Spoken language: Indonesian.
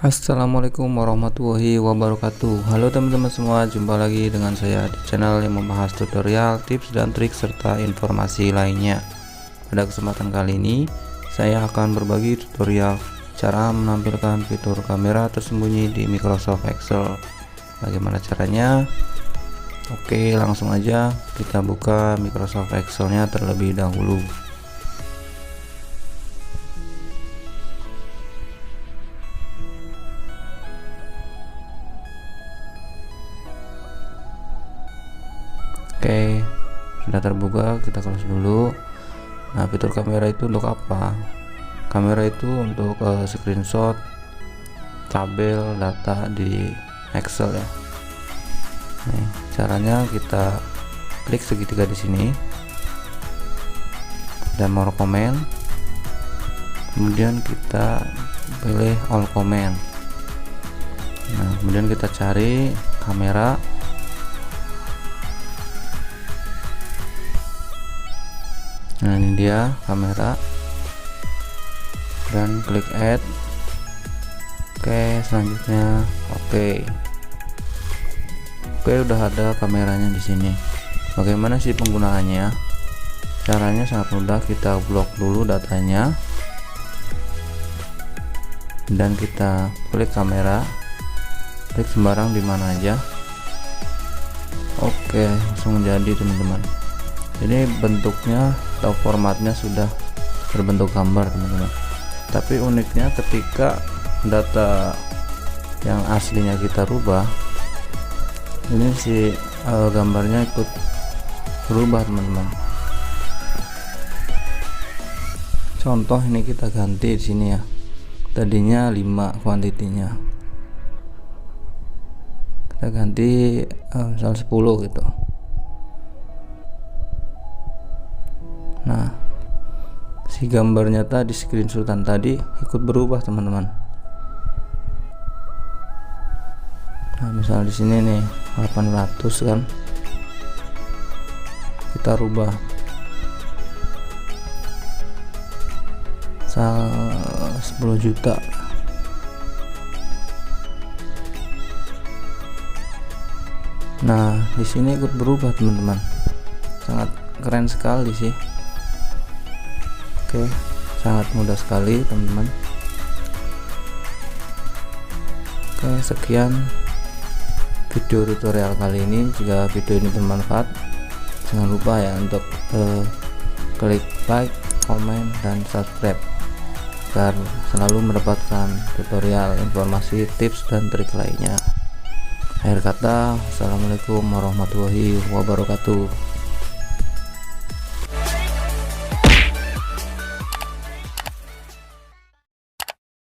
Assalamualaikum warahmatullahi wabarakatuh. Halo teman-teman semua, jumpa lagi dengan saya di channel yang membahas tutorial, tips dan trik serta informasi lainnya. Pada kesempatan kali ini saya akan berbagi tutorial cara menampilkan fitur kamera tersembunyi di Microsoft Excel. Bagaimana caranya? Oke, langsung aja kita buka Microsoft Excel-nya terlebih dahulu. Oke, sudah terbuka, kita close dulu. Nah, fitur kamera itu untuk apa? Kamera itu untuk screenshot tabel data di Excel ya. Nih, caranya kita klik segitiga di sini dan more comment, kemudian kita pilih all comment. Nah, kemudian kita cari kamera. Nah, ini dia kamera, dan klik add. Oke, selanjutnya oke, udah ada kameranya di sini. Bagaimana sih penggunaannya? Caranya sangat mudah, kita blok dulu datanya dan kita klik kamera, klik sembarang di mana aja. Oke, langsung jadi teman-teman. Ini bentuknya atau formatnya sudah berbentuk gambar teman-teman, tapi uniknya ketika data yang aslinya kita rubah, ini si gambarnya ikut berubah teman-teman. Contoh ini kita ganti di sini ya, tadinya 5 kuantitinya, kita ganti misal 10 gitu. Nah, si gambarnya tadi, screenshotan tadi ikut berubah teman-teman. Nah, misal di sini nih 800 kan, kita rubah misal 10 juta. Nah, di sini ikut berubah teman-teman, sangat keren sekali sih. Oke, sangat mudah sekali teman-teman. Oke, sekian video tutorial kali ini. Jika video ini bermanfaat, jangan lupa ya untuk klik like, komen, dan subscribe agar selalu mendapatkan tutorial, informasi, tips, dan trik lainnya. Akhir kata, assalamualaikum warahmatullahi wabarakatuh.